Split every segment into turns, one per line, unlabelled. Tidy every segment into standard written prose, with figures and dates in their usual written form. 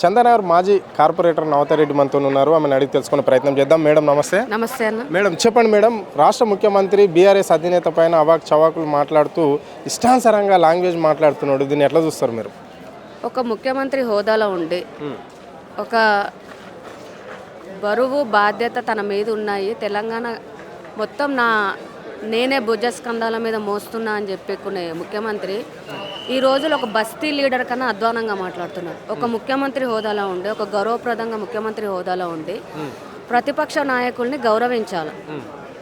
చందానగర్ మాజీ కార్పొరేటర్ నవతారెడ్డి మనతో ఉన్నారు. ఆమెను అడిగి తెలుసుకునే ప్రయత్నం చేద్దాం. మేడం నమస్తే.
నమస్తే అన్న.
మేడం చెప్పండి మేడం, రాష్ట్ర ముఖ్యమంత్రి బీఆర్ఎస్ అధినేత పైన అవాక్ చవాకులు మాట్లాడుతూ ఇష్టానుసారంగా లాంగ్వేజ్ మాట్లాడుతున్నాడు. దీన్ని ఎట్లా చూస్తారు మీరు?
ఒక ముఖ్యమంత్రి హోదాలో ఉండి ఒక బరువు బాధ్యత తన మీద ఉన్నాయి. తెలంగాణ మొత్తం నేనే భుజస్కంధాల మీద మోస్తున్నా అని చెప్పుకునే ముఖ్యమంత్రి ఈ రోజులో ఒక బస్తీ లీడర్ కన్నా అధ్వానంగా మాట్లాడుతున్నారు. ఒక ముఖ్యమంత్రి హోదాలో ఉండి, ఒక గౌరవప్రదంగా ముఖ్యమంత్రి హోదాలో ఉండి ప్రతిపక్ష నాయకుల్ని గౌరవించాలి.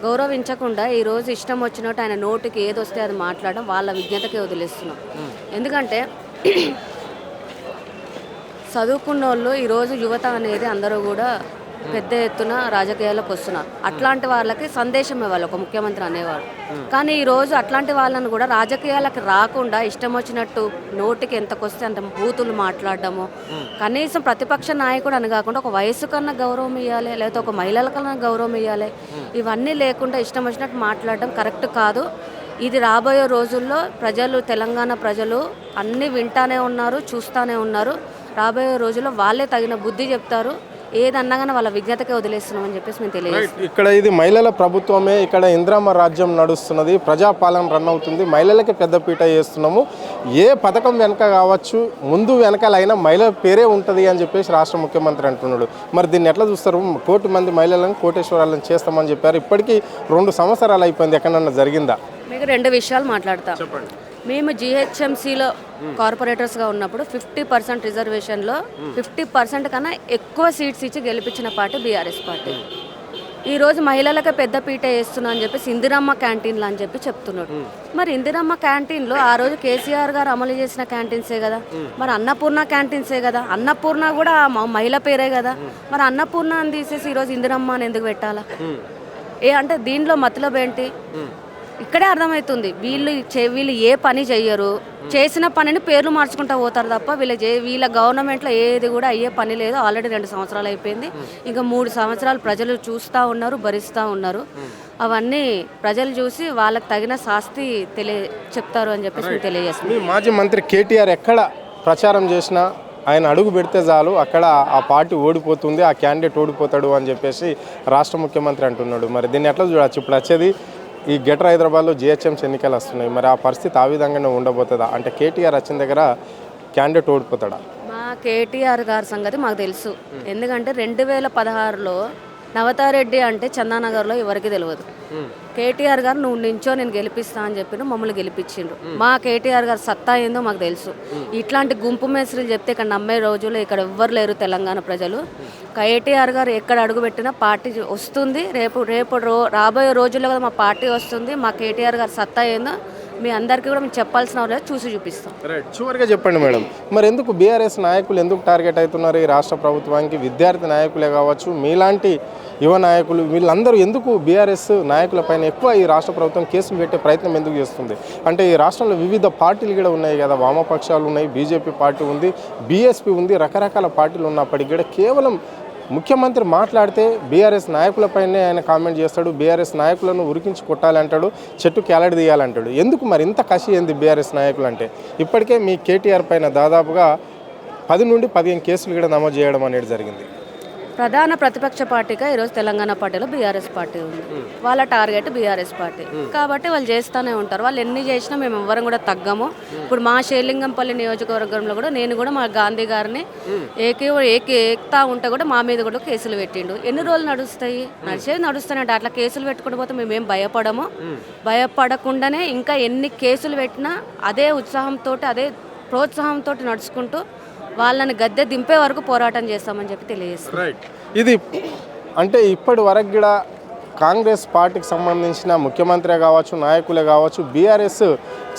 గౌరవించకుండా ఈరోజు ఇష్టం వచ్చినట్టు ఆయన నోటికి ఏది వస్తే అది మాట్లాడడం వాళ్ళ విజ్ఞతకే వదిలేస్తున్నాం. ఎందుకంటే చదువుకున్న వాళ్ళు ఈరోజు యువత అనేది అందరూ కూడా పెద్ద ఎత్తున రాజకీయాలకు వస్తున్నారు. అట్లాంటి వాళ్ళకి సందేశం ఇవ్వాలి ఒక ముఖ్యమంత్రి అనేవాడు. కానీ ఈరోజు అట్లాంటి వాళ్ళని కూడా రాజకీయాలకు రాకుండా ఇష్టం వచ్చినట్టు నోటికి ఎంతకొస్తే అంత బూతులు మాట్లాడడము, కనీసం ప్రతిపక్ష నాయకుడు అని కాకుండా ఒక వయసు కన్నా గౌరవం ఇవ్వాలి, లేకపోతే ఒక మహిళల కన్నా గౌరవం ఇవ్వాలి. ఇవన్నీ లేకుండా ఇష్టం వచ్చినట్టు మాట్లాడడం కరెక్ట్ కాదు. ఇది రాబోయే రోజుల్లో ప్రజలు, తెలంగాణ ప్రజలు అన్నీ వింటానే ఉన్నారు, చూస్తూనే ఉన్నారు. రాబోయే రోజుల్లో వాళ్ళే తగిన బుద్ధి చెప్తారు. ఏదన్నా కానీ వాళ్ళ విజ్ఞతకే వదిలేస్తున్నామని చెప్పేసి మేము తెలియజేస్తాం.
ఇక్కడ ఇది మహిళల ప్రభుత్వమే, ఇక్కడ ఇందిరమ్మ రాజ్యం నడుస్తున్నది, ప్రజాపాలన రన్ అవుతుంది, మహిళలకి పెద్దపీట వేస్తున్నాము. ఏ పథకం వెనక కావచ్చు, ముందు వెనకాలైనా మహిళల పేరే ఉంటుంది అని చెప్పేసి రాష్ట్ర ముఖ్యమంత్రి అంటున్నాడు. మరి దీన్ని ఎట్లా చూస్తారు? 1 కోటి మంది మహిళలను కోటేశ్వరాలను చేస్తామని చెప్పారు. ఇప్పటికీ 2 సంవత్సరాలు అయిపోయింది. ఎక్కడన్నా జరిగిందా?
మీకు 2 విషయాలు మాట్లాడతాం.
చెప్పండి.
మేము జిహెచ్ఎంసీలో కార్పొరేటర్స్గా ఉన్నప్పుడు 50% రిజర్వేషన్లో 50% కన్నా ఎక్కువ సీట్స్ ఇచ్చి గెలిపించిన పార్టీ బీఆర్ఎస్ పార్టీ. ఈరోజు మహిళలకే పెద్ద పీట వేస్తున్నా అని చెప్పేసి ఇందిరమ్మ క్యాంటీన్లు అని చెప్పి చెప్తున్నాడు. మరి ఇందిరమ్మ క్యాంటీన్లో ఆ రోజు కేసీఆర్ గారు అమలు చేసిన క్యాంటీన్సే కదా, మరి అన్నపూర్ణ క్యాంటీన్సే కదా, అన్నపూర్ణ కూడా మహిళ పేరే కదా. మరి అన్నపూర్ణ అని తీసేసి ఈరోజు ఇందిరమ్మ అని ఎందుకు పెట్టాలా? అంటే దీనిలో మతలబ్ ఏంటి? ఇక్కడే అర్థమవుతుంది. వీళ్ళు ఏ పని చెయ్యరు, చేసిన పనిని పేర్లు మార్చుకుంటూ పోతారు తప్ప వీళ్ళ గవర్నమెంట్లో ఏది కూడా అయ్యే పని లేదు. ఆల్రెడీ 2 సంవత్సరాలు అయిపోయింది. ఇంకా 3 సంవత్సరాలు ప్రజలు చూస్తూ ఉన్నారు, భరిస్తూ ఉన్నారు. అవన్నీ ప్రజలు చూసి వాళ్ళకి తగిన శాస్తి చెప్తారు అని చెప్పేసి తెలియజేస్తాం.
మీ మాజీ మంత్రి కేటీఆర్ ఎక్కడ ప్రచారం చేసినా ఆయన అడుగు పెడితే చాలు అక్కడ ఆ పార్టీ ఓడిపోతుంది, ఆ క్యాండిడేట్ ఓడిపోతాడు అని చెప్పేసి రాష్ట్ర ముఖ్యమంత్రి అంటున్నాడు. మరి దీన్ని ఎట్లా చూడవచ్చు? ఇప్పుడు వచ్చేది ఈ గ్రేటర్ హైదరాబాద్లో జిహెచ్ఎంసీ ఎన్నికలు వస్తున్నాయి. మరి ఆ పరిస్థితి ఆ విధంగానే ఉండబోతుందా? అంటే కేటీఆర్ వచ్చిన దగ్గర క్యాండిడేట్ ఓడిపోతాడా?
మా కేటీఆర్ గారి సంగతి మాకు తెలుసు. ఎందుకంటే 2016లో నవతారెడ్డి అంటే చందానగర్లో ఎవరికి తెలియదు. కేటీఆర్ గారు నువ్వు నించో నేను గెలిపిస్తా అని చెప్పి మమ్మల్ని గెలిపించిండ్రు. మా కేటీఆర్ గారు సత్తా ఏందో మాకు తెలుసు. ఇట్లాంటి గుంపు మేస్త్రీలు చెప్తే ఇక్కడ నమ్మే రోజులు ఇక్కడ ఎవ్వరు లేరు తెలంగాణ ప్రజలు. కేటీఆర్ గారు ఎక్కడ అడుగుపెట్టినా పార్టీ వస్తుంది. రేపు రాబోయే రోజుల్లో కూడా మా పార్టీ వస్తుంది. మా కేటీఆర్ గారు సత్తా ఏందో మీ అందరికీ కూడా మేము చెప్పాల్సిన వాళ్ళు చూసి చూపిస్తాం.
రైట్, చివరిగా చెప్పండి మేడం, మరి ఎందుకు బీఆర్ఎస్ నాయకులు ఎందుకు టార్గెట్ అవుతున్నారు ఈ రాష్ట్ర ప్రభుత్వానికి? విద్యార్థి నాయకులే కావచ్చు, మీలాంటి యువ నాయకులు, వీళ్ళందరూ ఎందుకు బీఆర్ఎస్ నాయకులపైన ఎక్కువ ఈ రాష్ట్ర ప్రభుత్వం కేసులు పెట్టే ప్రయత్నం ఎందుకు చేస్తుంది? అంటే ఈ రాష్ట్రంలో వివిధ పార్టీలు కూడా ఉన్నాయి కదా, వామపక్షాలు ఉన్నాయి, బీజేపీ పార్టీ ఉంది, బీఎస్పీ ఉంది, రకరకాల పార్టీలు ఉన్నప్పటికీ కూడా కేవలం ముఖ్యమంత్రి మాట్లాడితే బీఆర్ఎస్ నాయకులపైనే ఆయన కామెంట్ చేస్తాడు. బీఆర్ఎస్ నాయకులను ఉరికించి కొట్టాలంటాడు, చెట్టు కేలడి తీయాలంటాడు. ఎందుకు మరి ఇంత కసి ఏంది బీఆర్ఎస్ నాయకులు అంటే? ఇప్పటికే మీ కేటీఆర్ పైన దాదాపుగా 10 నుండి 15 కేసులు కూడా నమోదు చేయడం అనేది జరిగింది.
ప్రధాన ప్రతిపక్ష పార్టీగా ఈరోజు తెలంగాణ పార్టీలో బీఆర్ఎస్ పార్టీ ఉంది. వాళ్ళ టార్గెట్ బీఆర్ఎస్ పార్టీ కాబట్టి వాళ్ళు చేస్తూనే ఉంటారు. వాళ్ళు ఎన్ని చేసినా మేము ఎవ్వరం కూడా తగ్గము. ఇప్పుడు మా షేర్లింగంపల్లి నియోజకవర్గంలో కూడా నేను కూడా మా గాంధీ గారిని ఏకుతా ఉంటే కూడా మా మీద కూడా కేసులు పెట్టిండు. ఎన్ని రోజులు నడుస్తాయి? నడుస్తానంటే అట్లా కేసులు పెట్టుకుంటూ పోతే మేమేం భయపడము. భయపడకుండానే ఇంకా ఎన్ని కేసులు పెట్టినా అదే ఉత్సాహంతో, అదే ప్రోత్సాహంతో నడుచుకుంటూ వాళ్ళని గద్దె దింపే వరకు పోరాటం చేస్తామని చెప్పి తెలియజేస్తాం.
రైట్, ఇది అంటే ఇప్పటి వరకు కూడా కాంగ్రెస్ పార్టీకి సంబంధించిన ముఖ్యమంత్రి కావచ్చు, నాయకులే కావచ్చు, బీఆర్ఎస్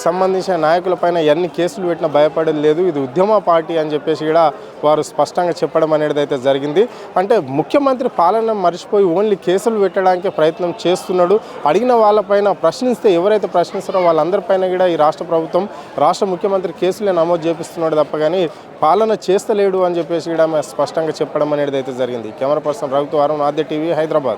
సంబంధించిన నాయకులపైన ఎన్ని కేసులు పెట్టినా భయపడేది లేదు. ఇది ఉద్యమ పార్టీ అని చెప్పేసి కూడా వారు స్పష్టంగా చెప్పడం అనేది అయితే జరిగింది. అంటే ముఖ్యమంత్రి పాలన మర్చిపోయి ఓన్లీ కేసులు పెట్టడానికే ప్రయత్నం చేస్తున్నాడు. అడిగిన వాళ్ళపైన ప్రశ్నిస్తే ఎవరైతే ప్రశ్నిస్తారో వాళ్ళందరిపైన కూడా ఈ రాష్ట్ర ప్రభుత్వం, రాష్ట్ర ముఖ్యమంత్రి కేసులే నమోదు చేపిస్తున్నాడు తప్ప కానీ పాలన చేస్తలేడు అని చెప్పేసి కూడా స్పష్టంగా చెప్పడం అనేది అయితే జరిగింది. కెమెరా పర్సన్ రఘుతో, అరుణ్, ఆద్య టీవీ, హైదరాబాద్.